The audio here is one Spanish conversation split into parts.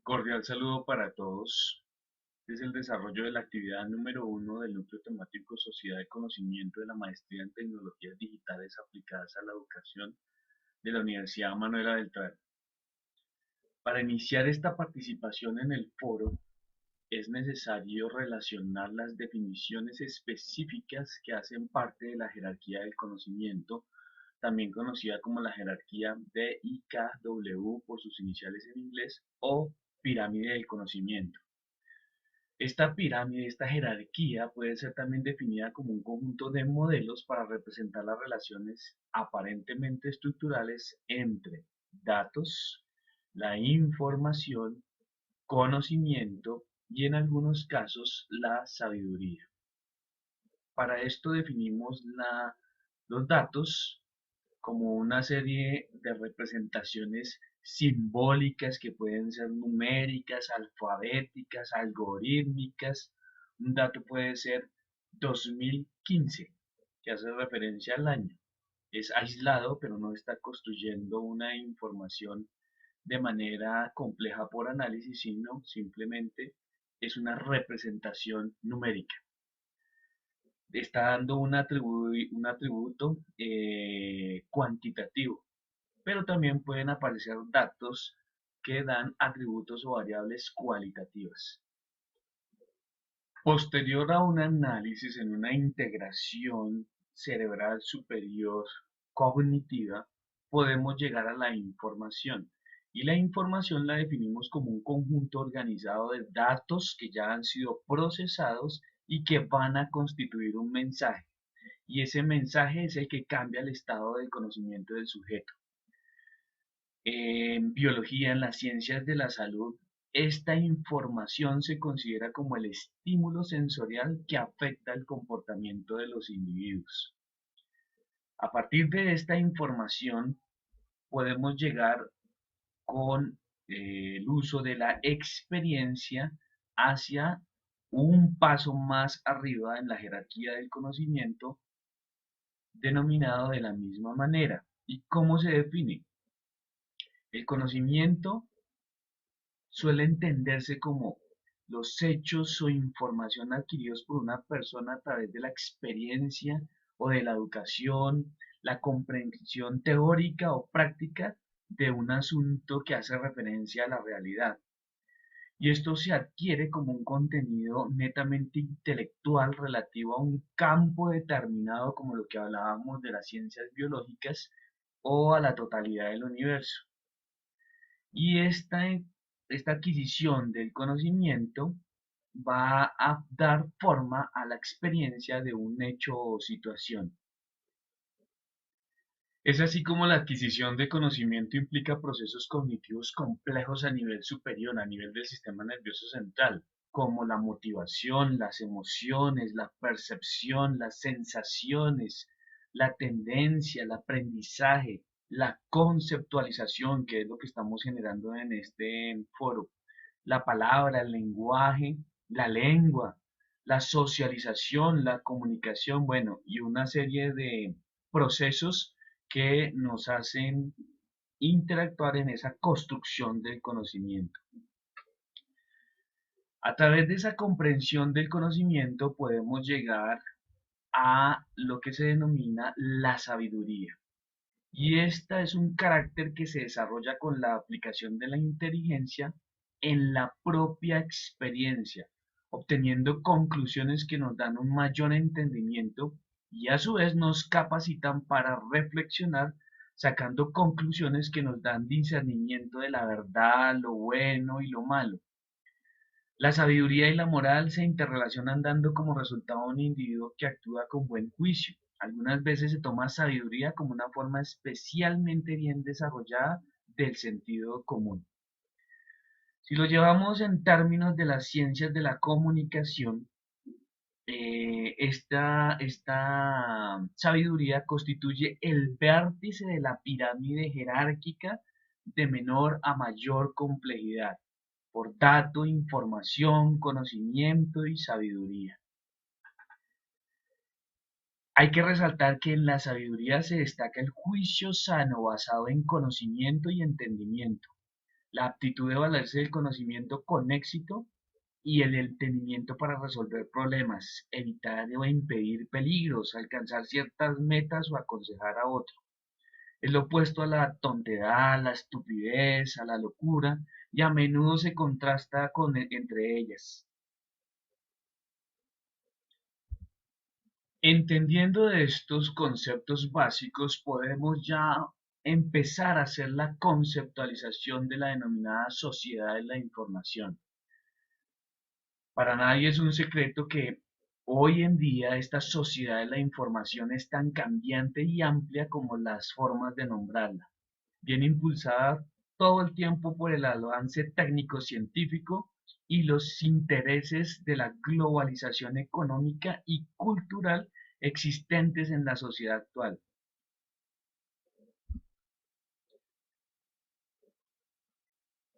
Cordial saludo para todos. Es el desarrollo de la actividad número uno del núcleo temático Sociedad de Conocimiento de la Maestría en Tecnologías Digitales Aplicadas a la Educación de la Universidad Manuela Beltrán. Para iniciar esta participación en el foro, es necesario relacionar las definiciones específicas que hacen parte de la jerarquía del conocimiento, también conocida como la jerarquía DIKW por sus iniciales en inglés, o pirámide del conocimiento. Esta pirámide, esta jerarquía puede ser también definida como un conjunto de modelos para representar las relaciones aparentemente estructurales entre datos, la información, conocimiento y en algunos casos la sabiduría. Para esto definimos los datos como una serie de representaciones simbólicas que pueden ser numéricas, alfabéticas, algorítmicas. Un dato puede ser 2015, que hace referencia al año. Es aislado, pero no está construyendo una información de manera compleja por análisis, sino simplemente es una representación numérica. Está dando un atributo cuantitativo, pero también pueden aparecer datos que dan atributos o variables cualitativas. Posterior a un análisis en una integración cerebral superior cognitiva, podemos llegar a la información. Y la información la definimos como un conjunto organizado de datos que ya han sido procesados y que van a constituir un mensaje. Y ese mensaje es el que cambia el estado del conocimiento del sujeto. En biología, en las ciencias de la salud, esta información se considera como el estímulo sensorial que afecta el comportamiento de los individuos. A partir de esta información podemos llegar con el uso de la experiencia hacia un paso más arriba en la jerarquía del conocimiento, denominado de la misma manera. ¿Y cómo se define? El conocimiento suele entenderse como los hechos o información adquiridos por una persona a través de la experiencia o de la educación, la comprensión teórica o práctica de un asunto que hace referencia a la realidad. Y esto se adquiere como un contenido netamente intelectual relativo a un campo determinado, como lo que hablábamos de las ciencias biológicas, o a la totalidad del universo. Y esta adquisición del conocimiento va a dar forma a la experiencia de un hecho o situación. Es así como la adquisición de conocimiento implica procesos cognitivos complejos a nivel superior, a nivel del sistema nervioso central, como la motivación, las emociones, la percepción, las sensaciones, la tendencia, el aprendizaje, la conceptualización, que es lo que estamos generando en este foro, la palabra, el lenguaje, la lengua, la socialización, la comunicación, bueno, y una serie de procesos que nos hacen interactuar en esa construcción del conocimiento. A través de esa comprensión del conocimiento podemos llegar a lo que se denomina la sabiduría. Y esta es un carácter que se desarrolla con la aplicación de la inteligencia en la propia experiencia, obteniendo conclusiones que nos dan un mayor entendimiento y a su vez nos capacitan para reflexionar, sacando conclusiones que nos dan discernimiento de la verdad, lo bueno y lo malo. La sabiduría y la moral se interrelacionan dando como resultado un individuo que actúa con buen juicio. Algunas veces se toma sabiduría como una forma especialmente bien desarrollada del sentido común. Si lo llevamos en términos de las ciencias de la comunicación, esta sabiduría constituye el vértice de la pirámide jerárquica de menor a mayor complejidad, por dato, información, conocimiento y sabiduría. Hay que resaltar que en la sabiduría se destaca el juicio sano basado en conocimiento y entendimiento, la aptitud de valerse del conocimiento con éxito y el entendimiento para resolver problemas, evitar o impedir peligros, alcanzar ciertas metas o aconsejar a otros. Es lo opuesto a la tontedad, a la estupidez, a la locura, y a menudo se contrasta entre ellas. Entendiendo de estos conceptos básicos, podemos ya empezar a hacer la conceptualización de la denominada sociedad de la información. Para nadie es un secreto que hoy en día esta sociedad de la información es tan cambiante y amplia como las formas de nombrarla. Viene impulsada todo el tiempo por el avance técnico-científico y los intereses de la globalización económica y cultural existentes en la sociedad actual.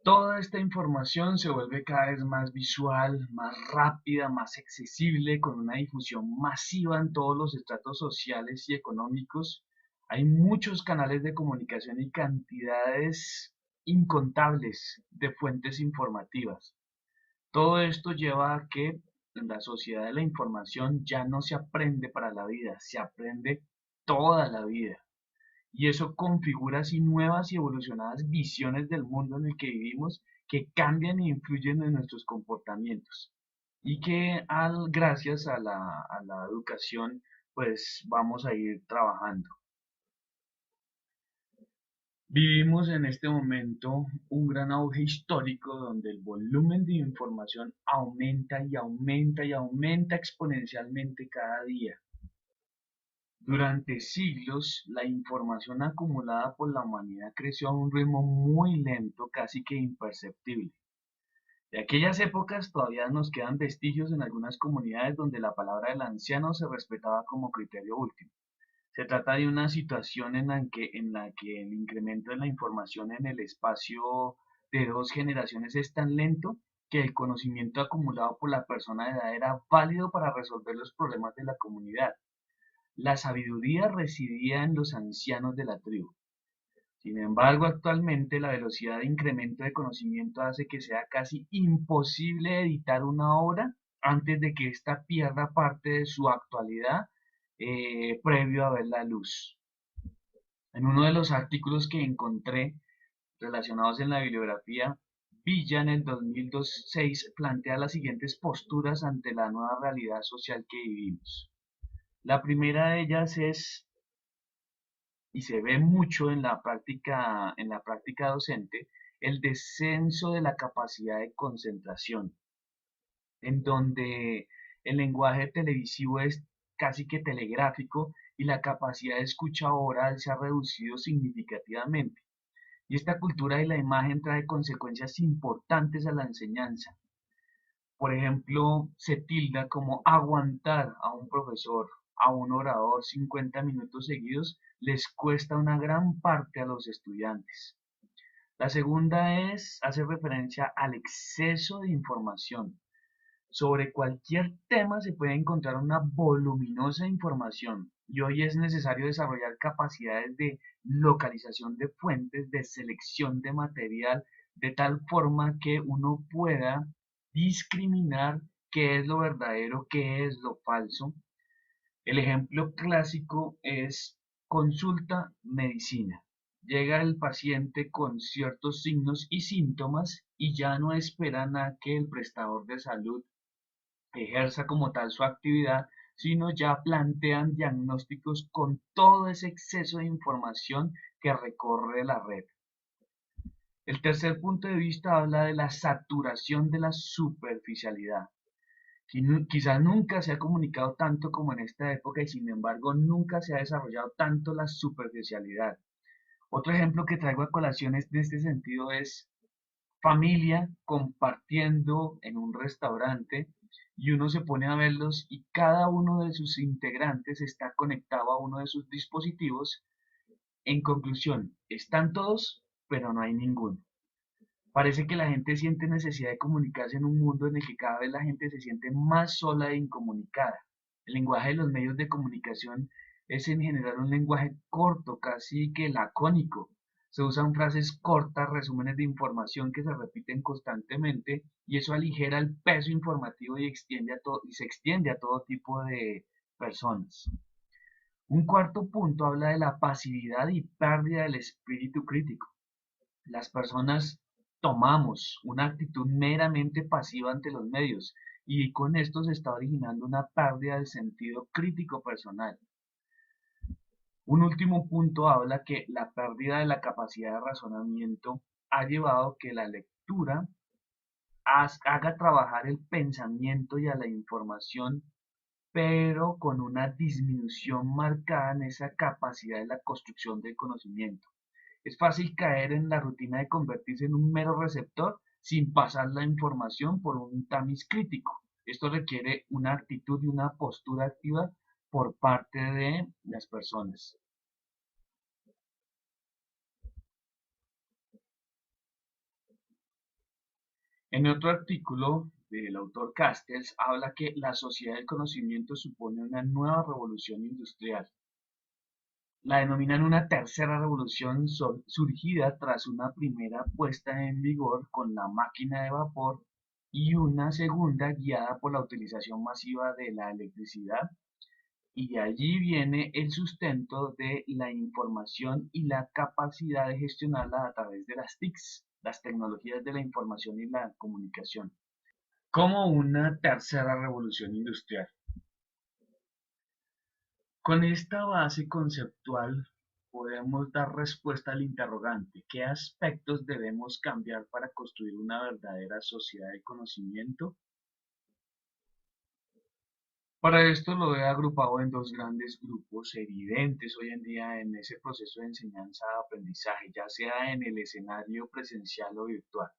Toda esta información se vuelve cada vez más visual, más rápida, más accesible, con una difusión masiva en todos los estratos sociales y económicos. Hay muchos canales de comunicación y cantidades incontables de fuentes informativas. Todo esto lleva a que en la sociedad de la información ya no se aprende para la vida, se aprende toda la vida. Y eso configura así nuevas y evolucionadas visiones del mundo en el que vivimos que cambian e influyen en nuestros comportamientos. Y que gracias a la educación pues vamos a ir trabajando. Vivimos en este momento un gran auge histórico donde el volumen de información aumenta y aumenta y aumenta exponencialmente cada día. Durante siglos, la información acumulada por la humanidad creció a un ritmo muy lento, casi que imperceptible. De aquellas épocas todavía nos quedan vestigios en algunas comunidades donde la palabra del anciano se respetaba como criterio último. Se trata de una situación en la que el incremento de la información en el espacio de dos generaciones es tan lento que el conocimiento acumulado por la persona de edad era válido para resolver los problemas de la comunidad. La sabiduría residía en los ancianos de la tribu. Sin embargo, actualmente la velocidad de incremento de conocimiento hace que sea casi imposible editar una obra antes de que ésta pierda parte de su actualidad previo a ver la luz. En uno de los artículos que encontré relacionados en la bibliografía, Villa en el 2006 plantea las siguientes posturas ante la nueva realidad social que vivimos. La primera de ellas es, y se ve mucho en la práctica docente, el descenso de la capacidad de concentración, en donde el lenguaje televisivo es casi que telegráfico y la capacidad de escucha oral se ha reducido significativamente. Y esta cultura de la imagen trae consecuencias importantes a la enseñanza. Por ejemplo, se tilda como aguantar a un profesor, a un orador 50 minutos seguidos, les cuesta una gran parte a los estudiantes. La segunda hace referencia al exceso de información. Sobre cualquier tema se puede encontrar una voluminosa información y hoy es necesario desarrollar capacidades de localización de fuentes, de selección de material, de tal forma que uno pueda discriminar qué es lo verdadero, qué es lo falso. El ejemplo clásico es consulta medicina. Llega el paciente con ciertos signos y síntomas y ya no esperan a que el prestador de salud ejerza como tal su actividad, sino ya plantean diagnósticos con todo ese exceso de información que recorre la red. El tercer punto de vista habla de la saturación de la superficialidad. Quizás nunca se ha comunicado tanto como en esta época y sin embargo nunca se ha desarrollado tanto la superficialidad. Otro ejemplo que traigo a colación en este sentido es familia compartiendo en un restaurante y uno se pone a verlos y cada uno de sus integrantes está conectado a uno de sus dispositivos. En conclusión, están todos, pero no hay ninguno. Parece que la gente siente necesidad de comunicarse en un mundo en el que cada vez la gente se siente más sola e incomunicada. El lenguaje de los medios de comunicación es en general un lenguaje corto, casi que lacónico. Se usan frases cortas, resúmenes de información que se repiten constantemente y eso aligera el peso informativo y se extiende a todo tipo de personas. Un cuarto punto habla de la pasividad y pérdida del espíritu crítico. Las personas tomamos una actitud meramente pasiva ante los medios y con esto se está originando una pérdida del sentido crítico personal. Un último punto habla que la pérdida de la capacidad de razonamiento ha llevado a que la lectura haga trabajar el pensamiento y a la información, pero con una disminución marcada en esa capacidad de la construcción del conocimiento. Es fácil caer en la rutina de convertirse en un mero receptor sin pasar la información por un tamiz crítico. Esto requiere una actitud y una postura activa por parte de las personas. En otro artículo del autor Castells habla que la sociedad del conocimiento supone una nueva revolución industrial. La denominan una tercera revolución surgida tras una primera puesta en vigor con la máquina de vapor y una segunda guiada por la utilización masiva de la electricidad, y de allí viene el sustento de la información y la capacidad de gestionarla a través de las TICs, las tecnologías de la información y la comunicación, como una tercera revolución industrial. Con esta base conceptual podemos dar respuesta al interrogante: ¿qué aspectos debemos cambiar para construir una verdadera sociedad de conocimiento? Para esto lo he agrupado en dos grandes grupos evidentes hoy en día en ese proceso de enseñanza-aprendizaje, ya sea en el escenario presencial o virtual.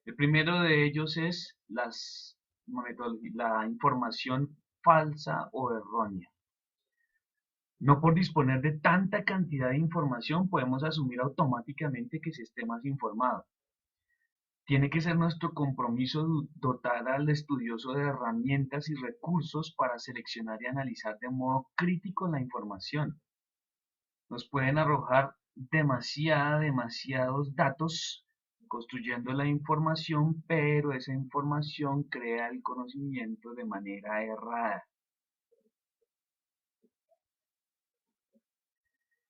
El primero de ellos es la información falsa o errónea. No por disponer de tanta cantidad de información podemos asumir automáticamente que se esté más informado. Tiene que ser nuestro compromiso dotar al estudioso de herramientas y recursos para seleccionar y analizar de modo crítico la información. Nos pueden arrojar demasiados datos construyendo la información, pero esa información crea el conocimiento de manera errada.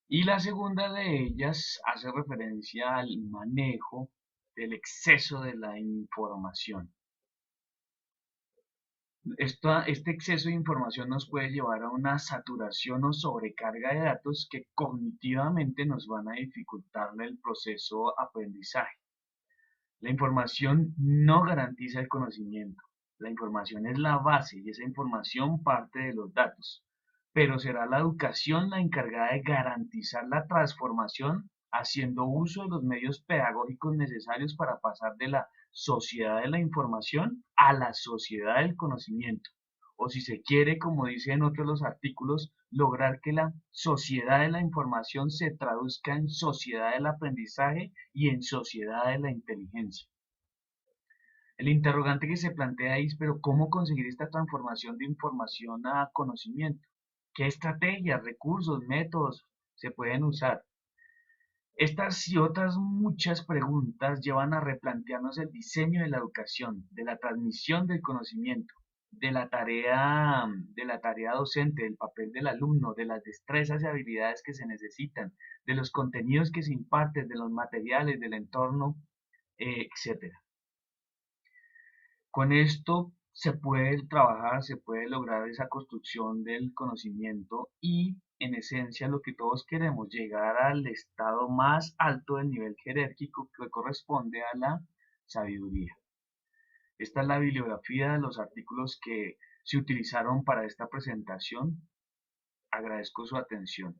Y la segunda de ellas hace referencia al manejo del exceso de la información. Este exceso de información nos puede llevar a una saturación o sobrecarga de datos que cognitivamente nos van a dificultar el proceso aprendizaje. La información no garantiza el conocimiento. La información es la base y esa información parte de los datos. Pero será la educación la encargada de garantizar la transformación haciendo uso de los medios pedagógicos necesarios para pasar de la sociedad de la información a la sociedad del conocimiento. O si se quiere, como dice en otros de los artículos, lograr que la sociedad de la información se traduzca en sociedad del aprendizaje y en sociedad de la inteligencia. El interrogante que se plantea ahí es: pero ¿cómo conseguir esta transformación de información a conocimiento? ¿Qué estrategias, recursos, métodos se pueden usar? Estas y otras muchas preguntas llevan a replantearnos el diseño de la educación, de la transmisión del conocimiento, de la tarea docente, del papel del alumno, de las destrezas y habilidades que se necesitan, de los contenidos que se imparten, de los materiales, del entorno, etcétera. Con esto se puede trabajar, se puede lograr esa construcción del conocimiento y, en esencia, lo que todos queremos: llegar al estado más alto del nivel jerárquico que corresponde a la sabiduría. Esta es la bibliografía de los artículos que se utilizaron para esta presentación. Agradezco su atención.